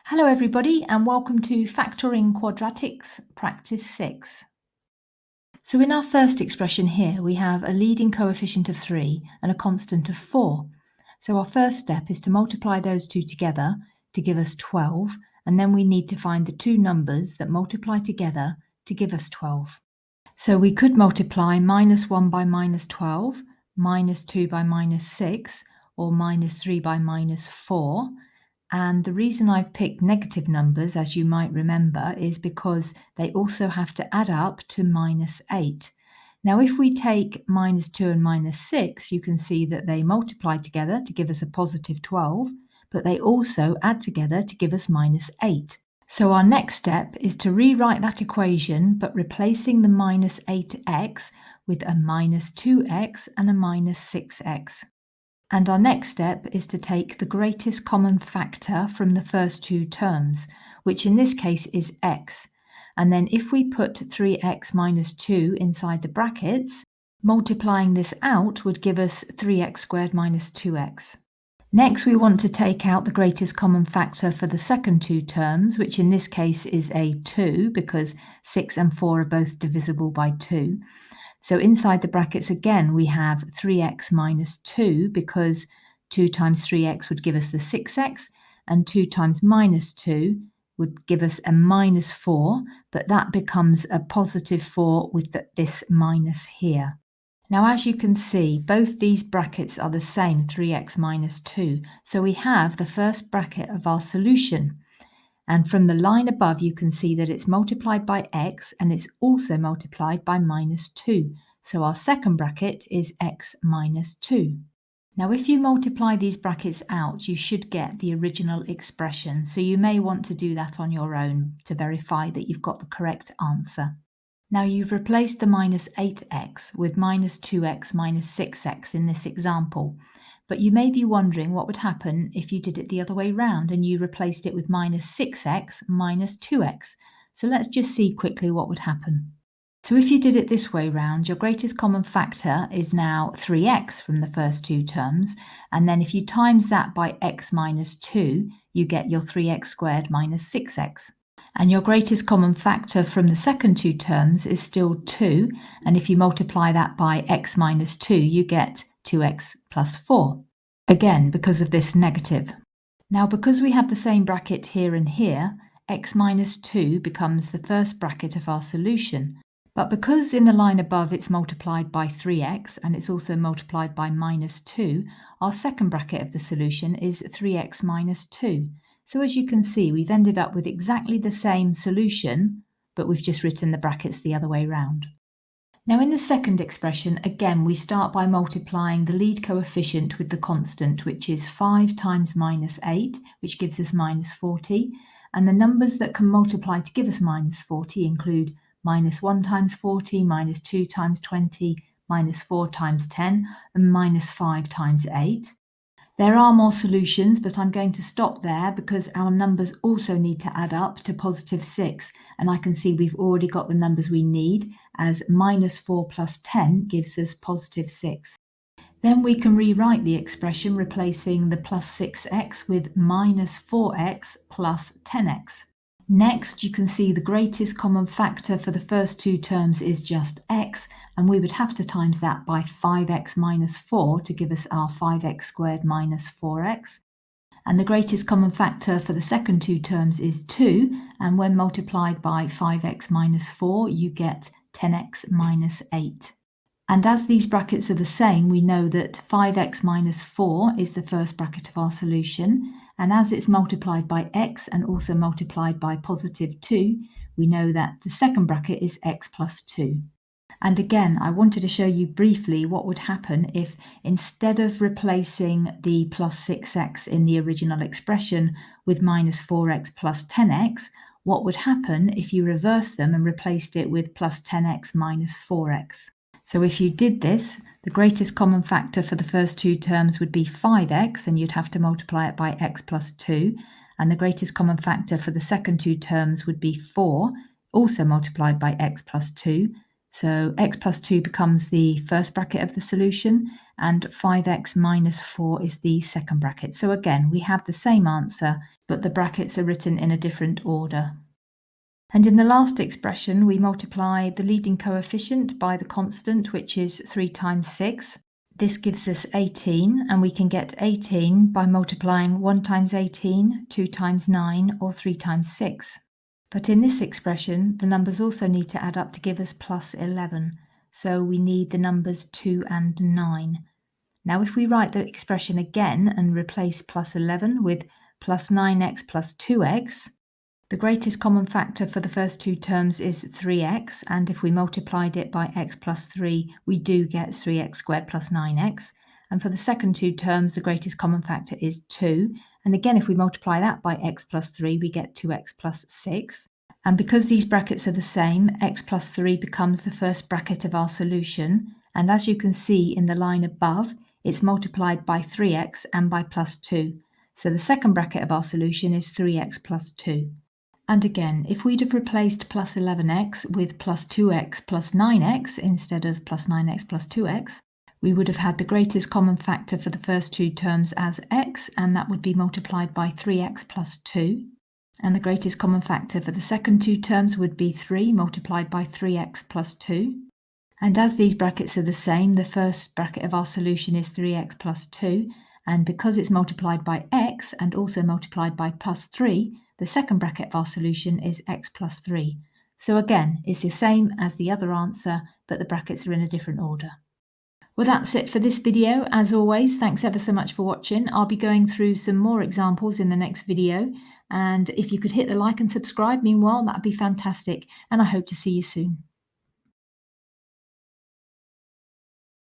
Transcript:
Hello everybody and welcome to Factoring Quadratics Practice 6. So in our first expression here we have a leading coefficient of 3 and a constant of 4. So our first step is to multiply those two together to give us 12, and then we need to find the two numbers that multiply together to give us 12. So we could multiply -1 by -12, -2 by -6, or -3 by -4. And the reason I've picked negative numbers, as you might remember, is because they also have to add up to -8. Now, if we take -2 and -6, you can see that they multiply together to give us a positive 12, but they also add together to give us -8. So our next step is to rewrite that equation, but replacing the -8x with a -2x and a -6x. And our next step is to take the greatest common factor from the first two terms, which in this case is x. And then if we put 3x minus 2 inside the brackets, multiplying this out would give us 3x squared minus 2x. Next, we want to take out the greatest common factor for the second two terms, which in this case is a 2, because 6 and 4 are both divisible by 2. So inside the brackets again, we have 3x minus 2, because 2 times 3x would give us the 6x, and 2 times minus 2 would give us a minus 4, but that becomes a positive 4 with this minus here. Now, as you can see, both these brackets are the same, 3x minus 2. So we have the first bracket of our solution. And from the line above, you can see that it's multiplied by x and it's also multiplied by -2. So our second bracket is x minus 2. Now, if you multiply these brackets out, you should get the original expression. So you may want to do that on your own to verify that you've got the correct answer. Now, you've replaced the -8x with -2x minus 6x in this example. But you may be wondering what would happen if you did it the other way round and you replaced it with -6x minus 2x. So let's just see quickly what would happen. So if you did it this way round, your greatest common factor is now 3x from the first two terms. And then if you times that by x minus 2, you get your 3x squared minus 6x. And your greatest common factor from the second two terms is still 2. And if you multiply that by x minus 2, you get 2x plus 4, again because of this negative. Now, because we have the same bracket here and here, x minus 2 becomes the first bracket of our solution. But because in the line above it's multiplied by 3x and it's also multiplied by -2, our second bracket of the solution is 3x minus 2. So as you can see, we've ended up with exactly the same solution, but we've just written the brackets the other way round. Now, in the second expression, again, we start by multiplying the lead coefficient with the constant, which is 5 times -8, which gives us -40. And the numbers that can multiply to give us -40 include -1 times 40, -2 times 20, -4 times 10, and -5 times 8. There are more solutions, but I'm going to stop there because our numbers also need to add up to +6, and I can see we've already got the numbers we need, as -4 plus 10 gives us +6. Then we can rewrite the expression replacing the +6x with -4x plus 10x. Next, you can see the greatest common factor for the first two terms is just x, and we would have to times that by 5x minus 4 to give us our 5x squared minus 4x. And the greatest common factor for the second two terms is 2, and when multiplied by 5x minus 4, you get 10x minus 8. And as these brackets are the same, we know that 5x minus 4 is the first bracket of our solution. And as it's multiplied by x and also multiplied by +2, we know that the second bracket is x plus 2. And again, I wanted to show you briefly what would happen if, instead of replacing the +6x in the original expression with -4x plus 10x, what would happen if you reversed them and replaced it with +10x minus 4x. So if you did this, the greatest common factor for the first two terms would be 5x, and you'd have to multiply it by x plus 2. And the greatest common factor for the second two terms would be 4, also multiplied by x plus 2. So x plus 2 becomes the first bracket of the solution, and 5x minus 4 is the second bracket. So again, we have the same answer, but the brackets are written in a different order. And in the last expression, we multiply the leading coefficient by the constant, which is 3 times 6. This gives us 18, and we can get 18 by multiplying 1 times 18, 2 times 9, or 3 times 6. But in this expression, the numbers also need to add up to give us plus 11. So we need the numbers 2 and 9. Now if we write the expression again and replace plus 11 with plus 9x plus 2x, the greatest common factor for the first two terms is 3x, and if we multiplied it by x plus 3, we do get 3x squared plus 9x. And for the second two terms, the greatest common factor is 2. And again, if we multiply that by x plus 3, we get 2x plus 6. And because these brackets are the same, x plus 3 becomes the first bracket of our solution. And as you can see in the line above, it's multiplied by 3x and by plus 2. So the second bracket of our solution is 3x plus 2. And again, if we'd have replaced plus 11x with plus 2x plus 9x instead of plus 9x plus 2x, we would have had the greatest common factor for the first two terms as x, and that would be multiplied by 3x plus 2. And the greatest common factor for the second two terms would be 3 multiplied by 3x plus 2. And as these brackets are the same, the first bracket of our solution is 3x plus 2. And because it's multiplied by x and also multiplied by plus 3, the second bracket of our solution is x plus 3. So again, it's the same as the other answer, but the brackets are in a different order. Well, that's it for this video. As always, thanks ever so much for watching. I'll be going through some more examples in the next video. And if you could hit the like and subscribe meanwhile, that'd be fantastic. And I hope to see you soon.